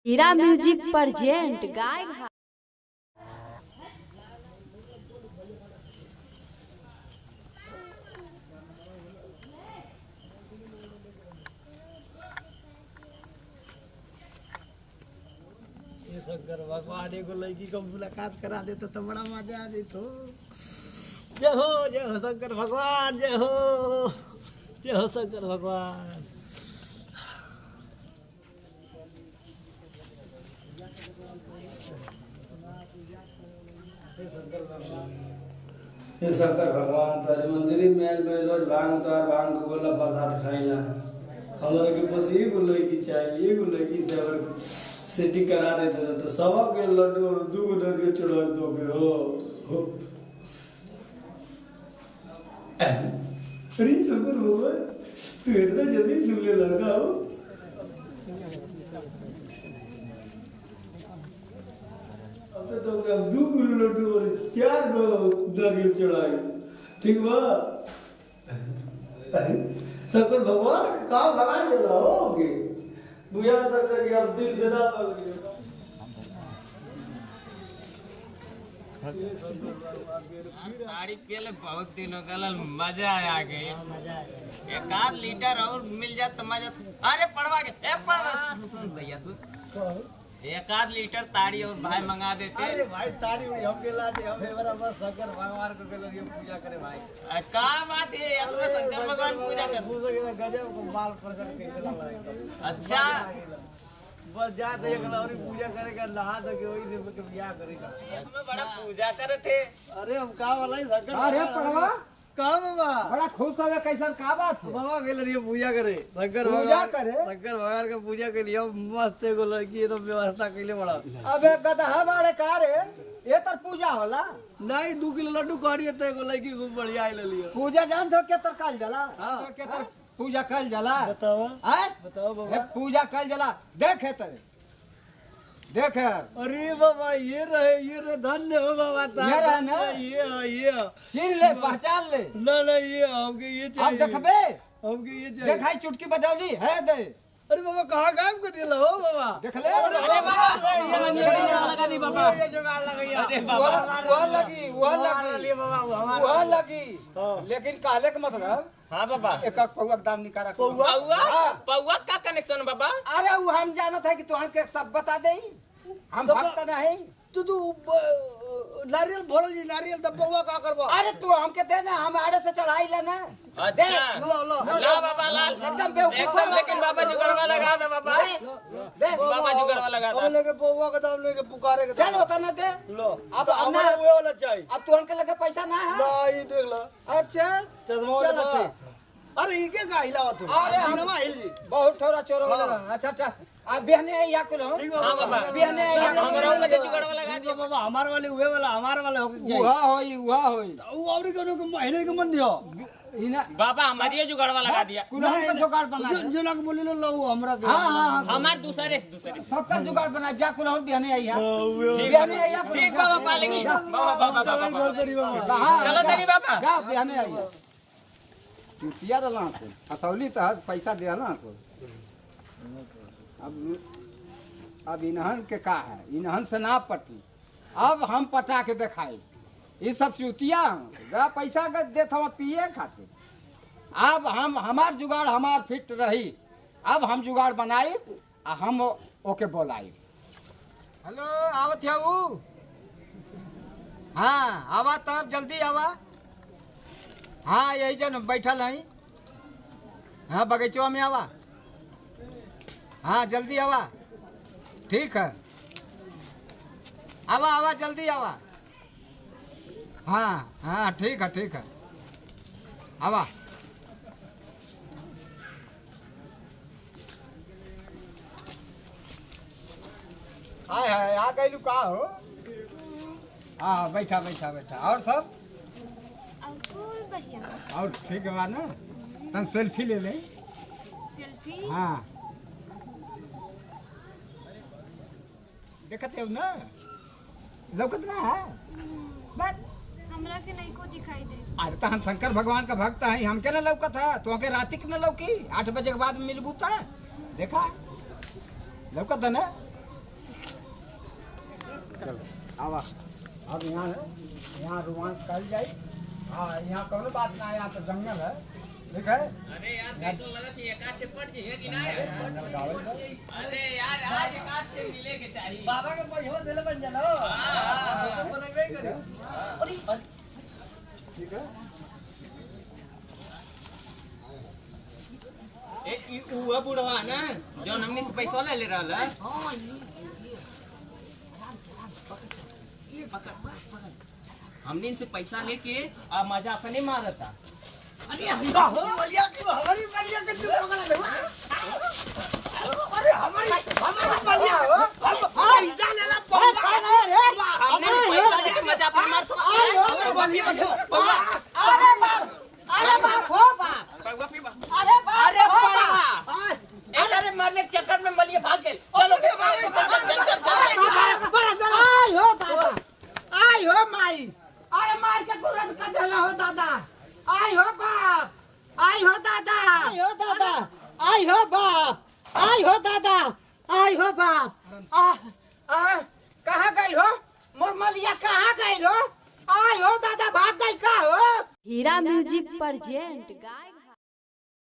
हीरा music present गाय शंकर भगवान एगो लड़की को मुलाकात करा देता तो बड़ा मजा आ जेतो। जय हो शंकर भगवान, जय हो शंकर भगवान। हे शंकर भगवान तारे मंदिरी मेल में रोज भांग तार भांग को गोला प्रसाद खाइला। हमारे के बस एगो लड़की चाहिए, एगो लड़की से अगर सेटिंग करा देते तो सबक के लड्डू और दो लड्डू चढ़ा दोगे हो। अरे शंकर भगवान तू इतना जल्दी सुनने लगा हो। अब तो दो लड्डू और 4 नारियल चढ़ाए, ठीक बा। शंकर भगवान कहाँ भगा चला होगे बुझा तक कि अब दिल से ना ताड़ी पियले बहुत दिन हो गल, मजा आ गई। एक आध लीटर और मिल जाए तो मजा। अरे पड़वा के सुन भैया सुन, एक आध लीटर ताड़ी और भाई मंगा देते। अरे भाई ताड़ी हम गेला जे हम एबार बस शंकर भगवान को गेल रहिए पूजा करे भाई। का बात है, असली शंकर भगवान पूजा कर गजब को माल प्रकट के गेला। अच्छा बस जा दे गेला और पूजा करेगा, नहा दे के वही से बियाह करेगा। इसमें बड़ा पूजा करे थे। अरे हम का वाला ही शंकर। अरे पड़वा का बाबा बड़ा खुश हवे, कैसन का बात है? बाबा गेल रहिए पूजा करे, शंकर पूजा भगवान करे? शंकर भगवान का पूजा के लिए मस्त एगो लड़की एकदम व्यवस्था कैले बड़ा। अबे गदहा बाड़े का रे, ये तर पूजा होला। नहीं 2 किलो लड्डू करिए तो एगो लड़की खूब बढ़िया आई ले लियो। पूजा जान थो के तर कल जला? हाँ। के तर पूजा कल जला? बताओ हैं? बताओ हे बाबा। पूजा कल जला, देखे तरे देख। अरे बाबा ये रहे धन्य हो बाबा। ये रहे ना? ये चिन ले, पहचान ले। ना ये हमके ये अब चाहिए। देखबे, हमके ये चाहिए। देखाई चुटकी बजौली है दे। अरे बाबा कहाँ गायब कर दिया हो बाबा? देख ले। अरे बाबा लगा दी बाबा। ये जुगाड़ लगाइए। अरे वो लगी, वो लगी, बाबा वो हमारा। वो लगी। लेकिन कहले के मतलब हाँ बाबा। एक पौआ के दाम निकाला। पौआ हाँ। पौआ का कनेक्शन बाबा? अरे वो हम जानत है कि तोहन के सब बता दे, हम भक्त नहीं। तू नारियल भोरल जी, नारियल दब्बा का करबो? अरे तू हमके दे ना, हम आड़े से चढ़ाई लेना। अच्छा लो ला बाबा लाल एकदम बेवकूफ एकदम। लेकिन बाबा जुगड़वा लगा दे बाबा। दे बाबा जुगड़वा लगा अब दे। लेके पौवा का दाम लेके पुकारे के। चल होता ना दे। लो अब अब हमारा ना- वो वाला चाहिए। अब तोहन के लगे पैसा ना है। नहीं देख लो अच्छा चश्मा चल वाला। अच्छा। अरे इके का हिलावत हो? अरे हम हिलवा हिल जी। बहुत थोड़ा चोरो वाला। अच्छा अच्छा, अब बिहने या कुलो ठीक हाँ बाबा। बिहने या हमरा लगे जुगड़वा लगा दियो बाबा। हमारे वाले हुए वाला हमारे वाले हो जाए। उहा होई वो और कोनो के महीने के मन दियो। इना बाबा हमारी जुगड़वा लगा दिया। कुलो का जुगाड़ बना दे। जो लोग बोले लो हमरा के। हाँ हाँ हाँ, हमार दूसरे सबका जुगाड़ बना। जा कुलो बिहने आई है, ठीक बिहने आई है। ठीक बाबा पालेंगे। बाबा बाबा चलो तनी बाबा। जा बिहने आई है। चुतिया रला को हथौली तो पैसा दे ना को। अब इन्हन के का है, इन्हन से ना पटी। अब हम पटा के दिखाई, ये सब चुतिया जरा पैसा का देत हम पिए खाते। अब हम हमार जुगाड़ हमार फिट रही। अब हम जुगाड़ बनाई आ हम ओके बोलाई। हेलो आवत है वो? हाँ आवा, तब जल्दी आवा। हाँ यही जन बैठल है। हाँ बगीचवा में आवा। हाँ जल्दी आवा, ठीक है। आवा आवा जल्दी आवा। हाँ हाँ ठीक है आवा। हाय हाय आ गई का हो? हाँ बैठा बैठा बैठा। और सब और ठीक बा ना? तन सेल्फी ले ले। सेल्फी? हाँ देखते हो ना, लौकत ना है बस। हमरा के नहीं को दिखाई दे। अरे तो हम शंकर भगवान का भक्त हैं, हमके ना लौकत है तो के रातिक न लौकी 8 बजे के बाद मिलबू ता देखा लौकत है ना। चलो आवा अब यहाँ रोमांस कर जाए। हाँ यहाँ कौन बात ना है, यहाँ तो जंगल है ठीक है। अरे यार कैसा लगा थी एक आध पट जी है कि ना यार? जंगल गावल है। अरे यार आज एक आध से मिले के चाहिए। बाबा के बढ़िया दिल बन जाना बनबे करे। अरे ठीक है एक ई उहा बुढ़वा ना जो हमने से पैसा ले रहल है। हमने इनसे पैसा लेके आ मजा अपने मारता। अरे हमरा हो बढ़िया की हमारी बढ़िया के तू पकड़ ले। अरे हमारी बढ़िया हम पैसा लेला पैसा रे हमने पैसा लेके मजा अपने मारता। अरे बाप हो बाप अरे बाप अरे मारने के चक्कर में मलिए भाग गए। चलो चल आई हो माई अरे मार के गुरस का चला हो दादा। आई हो बाप आई हो दादा आई हो दादा आई हो बाप आई हो दादा आई हो बाप कहाँ गई हो मुरमलिया कहाँ गई हो? आई हो दादा भाग गई का हो? हीरा म्यूजिक प्रेजेंट गाय